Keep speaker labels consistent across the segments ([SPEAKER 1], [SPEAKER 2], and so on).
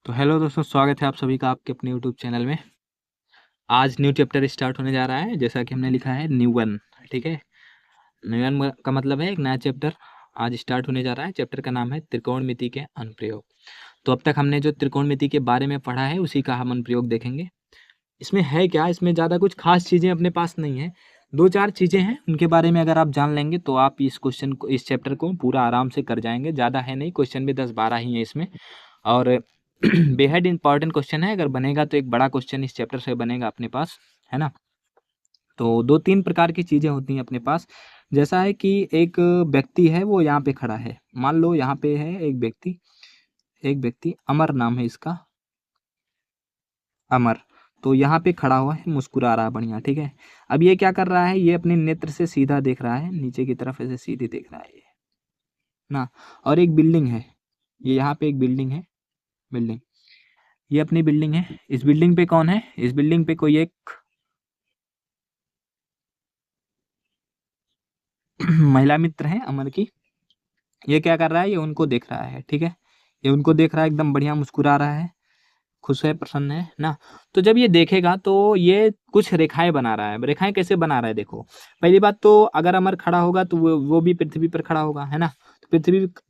[SPEAKER 1] तो हेलो दोस्तों, स्वागत है आप सभी का आपके अपने यूट्यूब चैनल में। आज न्यू चैप्टर स्टार्ट होने जा रहा है, जैसा कि हमने लिखा है न्यू वन। ठीक है, न्यू वन का मतलब है एक नया चैप्टर आज स्टार्ट होने जा रहा है। चैप्टर का नाम है त्रिकोणमिति के अनुप्रयोग। तो अब तक हमने जो त्रिकोणमिति के बारे में पढ़ा है उसी का हम अनुप्रयोग देखेंगे। इसमें है क्या, इसमें ज़्यादा कुछ खास चीज़ें अपने पास नहीं है। दो चार चीज़ें हैं, उनके बारे में अगर आप जान लेंगे तो आप इस क्वेश्चन को, इस चैप्टर को पूरा आराम से कर जाएंगे। ज़्यादा है नहीं, क्वेश्चन भी 10-12 ही है इसमें। और बेहद इंपॉर्टेंट क्वेश्चन है, अगर बनेगा तो एक बड़ा क्वेश्चन इस चैप्टर से बनेगा अपने पास, है ना। तो दो तीन प्रकार की चीज़ें होती हैं अपने पास। जैसा है कि एक व्यक्ति है, वो यहाँ पे खड़ा है। मान लो यहाँ पे है एक व्यक्ति अमर नाम है इसका, अमर। तो यहाँ पे खड़ा हुआ है, मुस्कुरा रहा है बढ़िया। ठीक है, अब ये क्या कर रहा है, ये अपने नेत्र से सीधा देख रहा है, नीचे की तरफ ऐसे सीधे देख रहा है ये ना। और एक बिल्डिंग है, ये यहाँ पे एक बिल्डिंग है, बिल्डिंग, ये अपनी बिल्डिंग है। इस बिल्डिंग पे कौन है, इस बिल्डिंग पे कोई एक महिला मित्र है अमर की। ये क्या कर रहा है, ये उनको देख रहा है। ठीक है, ये उनको देख रहा है, एकदम बढ़िया मुस्कुरा रहा है, खुश है, प्रसन्न है ना। तो जब ये देखेगा तो ये कुछ रेखाएं बना रहा है। रेखाएं कैसे बना रहा है, देखो। पहली बात तो अगर अमर खड़ा होगा तो वो भी पृथ्वी पर खड़ा होगा, है ना। तो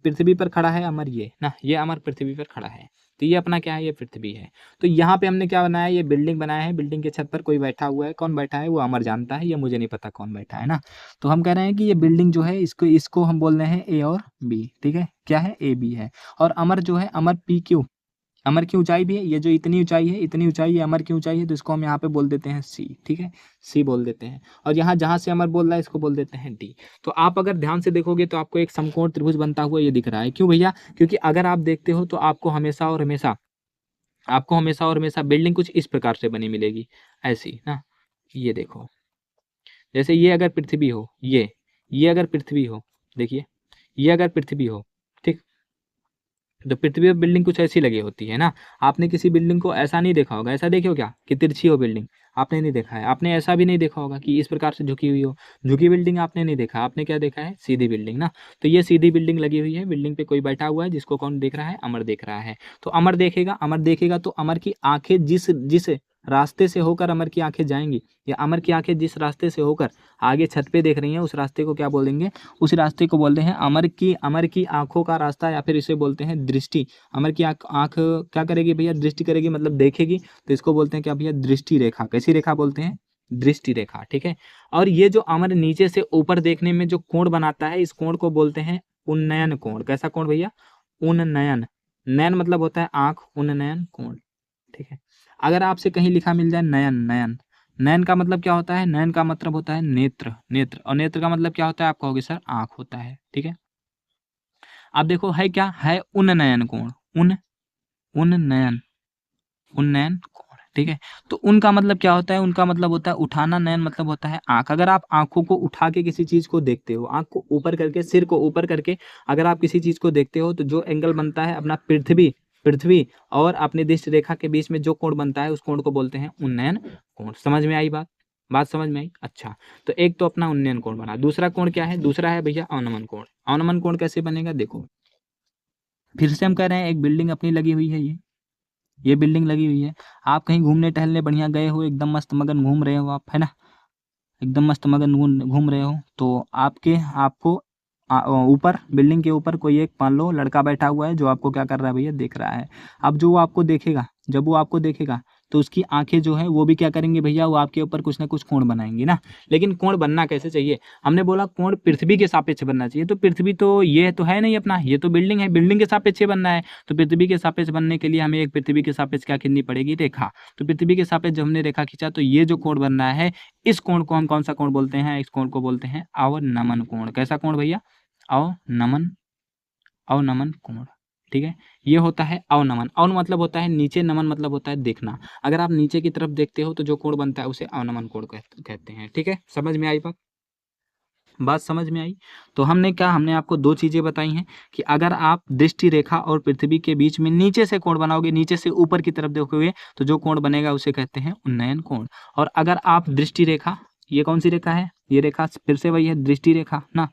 [SPEAKER 1] पृथ्वी पर खड़ा है अमर, ये ना, ये अमर पृथ्वी पर खड़ा है। तो ये अपना क्या है, ये पृथ्वी है। तो यहाँ पे हमने क्या बनाया, ये बिल्डिंग बनाया है। बिल्डिंग के छत पर कोई बैठा हुआ है, कौन बैठा है वो अमर जानता है, ये मुझे नहीं पता कौन बैठा है ना। तो हम कह रहे हैं कि ये बिल्डिंग जो है, इसको इसको हम बोल रहे हैं ए और बी। ठीक है, क्या है, ए बी है। और अमर जो है, अमर पी क्यू, अमर की ऊंचाई भी है, ये जो इतनी ऊंचाई है, इतनी ऊंचाई है अमर की ऊंचाई है, तो इसको हम यहाँ पे बोल देते हैं सी। ठीक है, सी बोल देते हैं। और यहाँ जहाँ से अमर बोल रहा है इसको बोल देते हैं डी। तो आप अगर ध्यान से देखोगे तो आपको एक समकोण त्रिभुज बनता हुआ ये दिख रहा है। क्यों भैया, क्योंकि अगर आप देखते हो तो आपको हमेशा और हमेशा बिल्डिंग कुछ इस प्रकार से बनी मिलेगी, ऐसी ना। ये देखो, जैसे ये अगर पृथ्वी हो, ये अगर पृथ्वी हो, देखिए, ये अगर पृथ्वी हो, ठीक, तो पृथ्वी पर बिल्डिंग कुछ ऐसी लगी होती है ना। आपने किसी बिल्डिंग को ऐसा नहीं देखा होगा, ऐसा देखे हो क्या कि तिरछी हो बिल्डिंग, आपने नहीं देखा है। आपने ऐसा भी नहीं देखा होगा कि इस प्रकार से झुकी हुई हो, झुकी बिल्डिंग आपने नहीं देखा। आपने क्या देखा है, सीधी बिल्डिंग ना। तो ये सीधी बिल्डिंग लगी हुई है, बिल्डिंग पे कोई बैठा हुआ है, जिसको कौन देख रहा है, अमर देख रहा है। तो अमर देखेगा तो अमर की आंखें जिस जिस रास्ते से होकर अमर की आंखें जाएंगी, या अमर की आंखें जिस रास्ते से होकर आगे छत पे देख रही हैं, उस रास्ते को क्या बोल देंगे, उस रास्ते को बोलते हैं अमर की आंखों का रास्ता, या फिर इसे बोलते हैं दृष्टि। अमर की आंख क्या करेगी भैया, दृष्टि करेगी, मतलब देखेगी। तो इसको बोलते हैं क्या भैया, दृष्टि रेखा। कैसी रेखा बोलते हैं, दृष्टि रेखा। ठीक है, और ये जो अमर नीचे से ऊपर देखने में जो कोण बनाता है, इस कोण को बोलते हैं उन्नयन कोण। कैसा कोण भैया, उन्नयन। नयन मतलब होता है आंख, उन्नयन कोण। ठीक है, अगर आपसे कहीं लिखा मिल जाए नयन, नयन, नयन का मतलब क्या होता है, नयन का मतलब होता है नेत्र, नेत्र। और नेत्र का मतलब क्या होता है, आप कहोगे सर आंख होता है। ठीक है, आप देखो है क्या है, उन्नयन कोण, उन्नयन, उन्नयन कोण। ठीक है, तो उनका मतलब क्या होता है, उनका मतलब होता है उठाना, नयन मतलब होता है आंख। अगर आप आंखों को उठा के किसी चीज को देखते हो, आंख को ऊपर करके, सिर को ऊपर करके अगर आप किसी चीज को देखते हो, तो जो एंगल बनता है अपना पृथ्वी पृथ्वी और अपनी दृष्टि रेखा के बीच में जो कोण बनता है, उस कोण को बोलते हैं उन्नयन कोण। समझ में आई बात समझ में आई। अच्छा, तो एक तो अपना उन्नयन कोण बना, दूसरा कोण क्या है, दूसरा है भैया अवनमन कोण। अवनमन कोण कैसे बनेगा, देखो, फिर से हम कह रहे हैं एक बिल्डिंग अपनी लगी हुई है, ये बिल्डिंग लगी हुई है। आप कहीं घूमने टहलने बढ़िया गए हो, एकदम मस्त मगन घूम रहे हो आप, है ना, एकदम मस्त मगन घूम रहे हो, तो आपको ऊपर बिल्डिंग के ऊपर कोई एक मान लो लड़का बैठा हुआ है, जो आपको क्या कर रहा है भैया, देख रहा है। अब जो वो आपको देखेगा, जब वो आपको देखेगा तो उसकी आंखें जो है वो भी क्या करेंगे भैया, वो आपके ऊपर कुछ ना कुछ कोण बनाएंगी ना। लेकिन कोण बनना कैसे चाहिए, हमने बोला कोण पृथ्वी के सापेक्ष बनना चाहिए। तो पृथ्वी तो ये तो है नहीं अपना, ये तो बिल्डिंग है, बिल्डिंग के सापेक्ष बनना है। तो पृथ्वी के सापेक्ष बनने के लिए हमें एक पृथ्वी के सापेक्ष क्या खींचनी पड़ेगी, रेखा। तो पृथ्वी के सापेक्ष जब हमने रेखा खींचा, तो ये जो कोण बन रहा है, इस कोण को हम कौन सा कोण बोलते हैं, इस कोण को बोलते हैं अवनमन कोण। कैसा कोण भैया, अवनमन, अवनमन कोण। ठीक है, ये होता है अवनमन। अवन मतलब होता है नीचे, नमन मतलब होता है देखना। अगर आप नीचे की तरफ देखते हो तो जो कोण बनता है उसे अवनमन कोण कहते हैं। ठीक है, समझ में आई बात समझ में आई। तो हमने आपको दो चीजें बताई हैं कि अगर आप दृष्टि रेखा और पृथ्वी के बीच में नीचे से कोण बनाओगे, नीचे से ऊपर की तरफ देखोगे, तो जो कोण बनेगा उसे कहते हैं उन्नयन कोण। और अगर आप दृष्टि रेखा, ये कौन सी रेखा है, ये रेखा फिर से वही है, दृष्टि रेखा ना,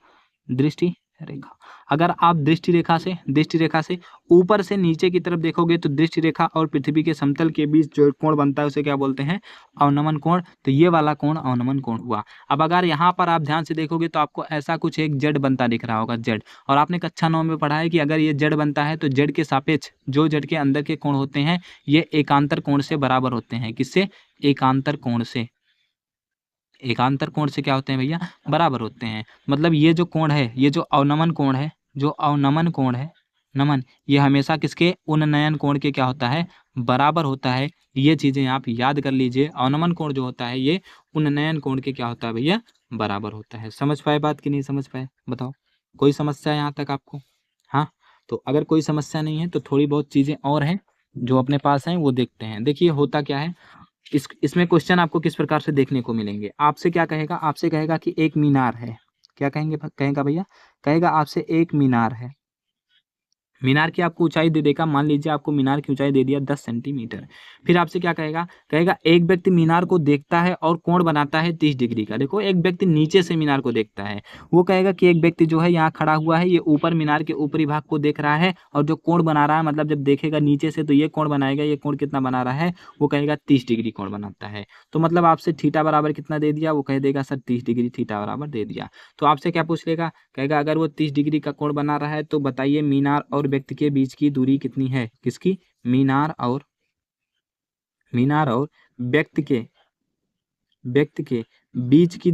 [SPEAKER 1] दृष्टि रेखा। अगर आप दृष्टि रेखा से ऊपर से नीचे की तरफ देखोगे तो दृष्टि रेखा और पृथ्वी के समतल के बीच जो कोण बनता है उसे क्या बोलते हैं? अवनमन कोण। तो ये वाला कोण अवनमन कोण हुआ। अब अगर यहाँ पर आप ध्यान से देखोगे तो आपको ऐसा कुछ एक जेड बनता दिख रहा होगा, जेड। और आपने कक्षा 9 में पढ़ा है कि अगर ये जेड बनता है तो जेड के सापेक्ष जो जेड के अंदर के कोण होते हैं ये एकांतर कोण से बराबर होते हैं। किससे? एकांतर कोण से। एकांतर कोण से क्या होते हैं भैया? बराबर होते हैं। मतलब ये जो कोण है, ये जो अवनमन कोण है, जो अवनमन कोण है, नमन, ये हमेशा किसके? उन्नयन कोण के क्या होता है? बराबर होता है। ये चीजें आप याद कर लीजिए। अवनमन कोण जो होता है ये उन्नयन कोण के क्या होता है भैया? बराबर होता है। समझ पाए बात कि नहीं समझ पाए? बताओ, कोई समस्या है यहाँ तक आपको? हाँ, तो अगर कोई समस्या नहीं है तो थोड़ी बहुत चीजें और हैं जो अपने पास हैं वो देखते हैं। देखिए होता क्या है, इसमें क्वेश्चन आपको किस प्रकार से देखने को मिलेंगे। आपसे क्या कहेगा? आपसे कहेगा कि एक मीनार है। क्या कहेगा भैया? कहेगा आपसे एक मीनार है। मीनार की आपको ऊंचाई दे देगा। मान लीजिए आपको मीनार की ऊंचाई दे दिया 10 सेंटीमीटर। फिर आपसे क्या कहेगा? कहेगा एक व्यक्ति मीनार को देखता है और कोण बनाता है 30 डिग्री का। देखो, एक व्यक्ति नीचे से मीनार को देखता है। वो कहेगा कि एक व्यक्ति जो है यहाँ खड़ा हुआ है, ये ऊपर मीनार के ऊपरी भाग को देख रहा है और जो कोण बना रहा है, मतलब जब देखेगा नीचे से तो ये कोण बनाएगा। ये कोण कितना बना रहा है? वो कहेगा 30 डिग्री कोण बनाता है। तो मतलब आपसे थीटा बराबर कितना दे दिया? वो कह देगा सर 30 डिग्री थीटा बराबर दे दिया। तो आपसे क्या पूछ लेगा? कहेगा अगर वो 30 डिग्री का कोण बना रहा है तो बताइए मीनार और व्यक्ति के बीच की दूरी कितनी है? किसकी? मीनार और व्यक्ति के बीच की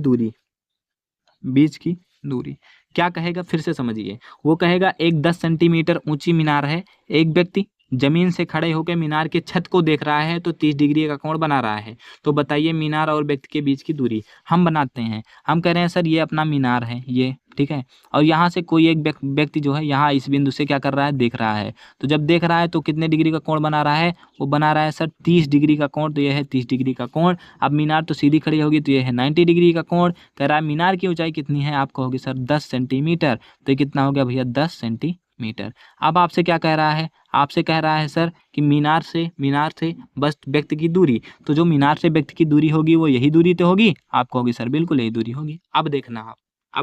[SPEAKER 1] दूरी क्या कहेगा? फिर से समझिए। वो कहेगा एक 10 सेंटीमीटर ऊंची मीनार है, एक व्यक्ति जमीन से खड़े होकर मीनार के छत को देख रहा है तो 30 डिग्री का कोण बना रहा है। तो बताइए मीनार और व्यक्ति के बीच की दूरी। हम बनाते हैं। हम कह रहे हैं सर ये अपना मीनार है, ये ठीक है, और यहाँ से कोई एक व्यक्ति जो है यहाँ इस बिंदु से क्या कर रहा है? देख रहा है। तो जब देख रहा है तो कितने डिग्री का कोण बना रहा है? वो बना रहा है सर 30 डिग्री का कोण। तो ये है 30 डिग्री का कोण। अब मीनार तो सीधी खड़ी होगी तो ये है 90 डिग्री का कोण। कह रहा है मीनार की ऊंचाई कितनी है? आप कहोगे सर 10 सेंटीमीटर। तो ये कितना हो गया भैया? 10 सेंटीमीटर। अब आपसे क्या कह रहा है? आपसे कह रहा है सर कि मीनार से बस व्यक्ति की दूरी। तो जो मीनार से व्यक्ति की दूरी होगी वो यही दूरी तो होगी। आप कहोगे सर बिल्कुल यही दूरी होगी। अब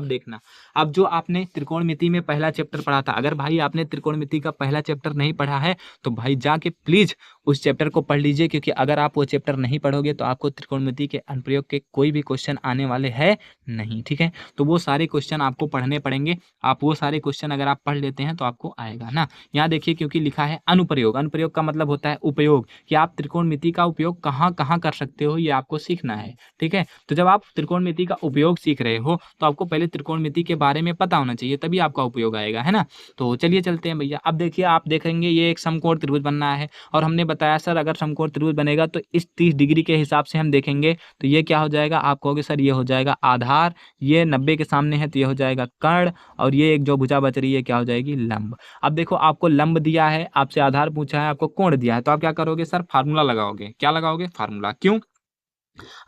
[SPEAKER 1] देखना, अब जो आपने त्रिकोणमिति में पहला चैप्टर पढ़ा था, अगर भाई आपने त्रिकोणमिति का पहला चैप्टर नहीं पढ़ा है तो भाई जाके प्लीज उस चैप्टर को पढ़ लीजिए, क्योंकि अगर आप वो चैप्टर नहीं पढ़ोगे तो आपको त्रिकोणमिति के अनुप्रयोग के कोई भी क्वेश्चन आने वाले हैं नहीं। ठीक है, तो वो सारे क्वेश्चन आपको पढ़ने पड़ेंगे। आप वो सारे क्वेश्चन अगर आप पढ़ लेते हैं तो आपको आएगा ना। यहाँ देखिए, क्योंकि लिखा है अनुप्रयोग। अनुप्रयोग का मतलब होता है उपयोग, कि आप त्रिकोणमिति का उपयोग कहाँ कहाँ कर सकते हो, ये आपको सीखना है। ठीक है, तो जब आप त्रिकोणमिति का उपयोग सीख रहे हो तो आपको पहले त्रिकोणमिति के बारे में पता होना चाहिए, तभी आपका उपयोग आएगा, है ना। तो चलिए चलते हैं भैया। अब देखिए, आप देखेंगे ये एक समकोण त्रिभुज बनना है और हमने बताया सर अगर समकोण त्रिभुज बनेगा तो इस 30 डिग्री के हिसाब से हम देखेंगे तो ये क्या हो जाएगा? आप कहोगे सर ये हो जाएगा आधार, ये 90 के सामने है तो ये हो जाएगा कर्ण, और ये एक जो भुजा बच रही है क्या हो जाएगी? लंब। अब देखो, आपको लंब दिया है, आपसे आधार पूछा है, आपको कोण दिया है, तो आप क्या करोगे सर? फार्मूला लगाओगे। क्या लगाओगे? फार्मूला। क्यों?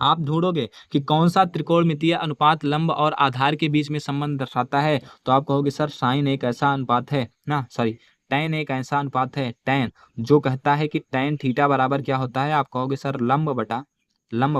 [SPEAKER 1] आप ढूंढोगे कि कौन सा त्रिकोणमितीय अनुपात लंब और आधार के बीच में संबंध दर्शाता है, तो आप कहोगे सर साइन एक ऐसा अनुपात है ना, सॉरी टैन एक ऐसा अनुपात है, टैन जो कहता है कि टैन थीटा बराबर क्या होता है? आप कहोगे सर लंब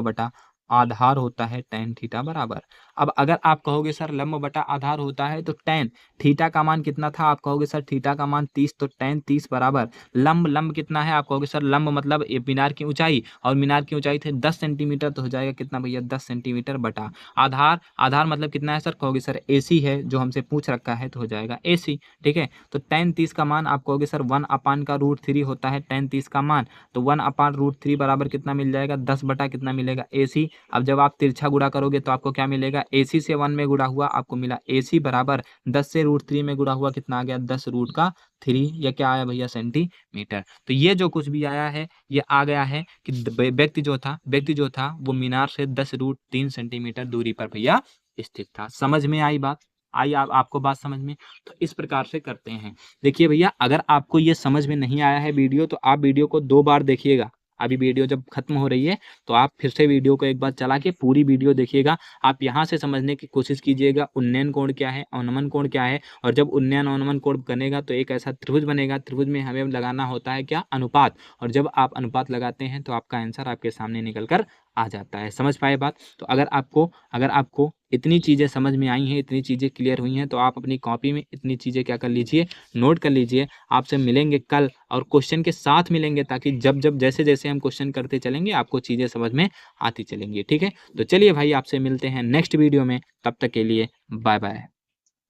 [SPEAKER 1] बटा आधार होता है टैन थीटा बराबर। अब अगर आप कहोगे सर लंब बटा आधार होता है तो टैन थीटा का मान कितना था? आप कहोगे सर थीटा का मान 30, तो टैन 30 बराबर लंब कितना है? आप कहोगे सर लंब मतलब ये मीनार की ऊंचाई, और मीनार की ऊंचाई थे 10 सेंटीमीटर, तो हो जाएगा कितना भैया? 10 सेंटीमीटर बटा आधार मतलब कितना है सर? कहोगे सर AC है, जो हमसे पूछ रखा है, तो हो जाएगा AC। ठीक है, तो टैन 30 का मान आप कहोगे सर 1/√3 होता है टैन 30 का मान, तो 1/√3 बराबर कितना मिल जाएगा? 10 बटा कितना मिलेगा? AC। अब जब आप तिरछा गुणा करोगे तो आपको क्या मिलेगा? AC से 1 में गुणा हुआ, आपको मिला AC बराबर 10 से √3 में गुणा हुआ, कितना आ गया? 10√3, या क्या आया भैया? सेंटीमीटर। तो ये जो कुछ भी आया है ये आ गया है कि व्यक्ति जो था वो मीनार से 10√3 सेंटीमीटर दूरी पर भैया स्थित था। समझ में आई बात? आई आपको बात समझ में? तो इस प्रकार से करते हैं। देखिए भैया, अगर आपको ये समझ में नहीं आया है वीडियो, तो आप वीडियो को 2 बार देखिएगा। अभी वीडियो जब खत्म हो रही है तो आप फिर से वीडियो को एक बार चला के पूरी वीडियो देखिएगा। आप यहाँ से समझने की कोशिश कीजिएगा उन्नयन कोण क्या है, अवनमन कोण क्या है, और जब उन्नयन अवनमन कोण बनेगा तो एक ऐसा त्रिभुज बनेगा। त्रिभुज में हमें लगाना होता है क्या? अनुपात, और जब आप अनुपात लगाते हैं तो आपका आंसर आपके सामने निकल कर आ जाता है। समझ पाए बात? तो अगर आपको इतनी चीज़ें समझ में आई हैं, इतनी चीज़ें क्लियर हुई हैं, तो आप अपनी कॉपी में इतनी चीज़ें क्या कर लीजिए, नोट कर लीजिए। आपसे मिलेंगे कल और क्वेश्चन के साथ मिलेंगे, ताकि जब जैसे-जैसे हम क्वेश्चन करते चलेंगे आपको चीज़ें समझ में आती चलेंगी, ठीक है? तो चलिए भाई आपसे मिलते हैं नेक्स्ट वीडियो में, तब तक के लिए बाय-बाय।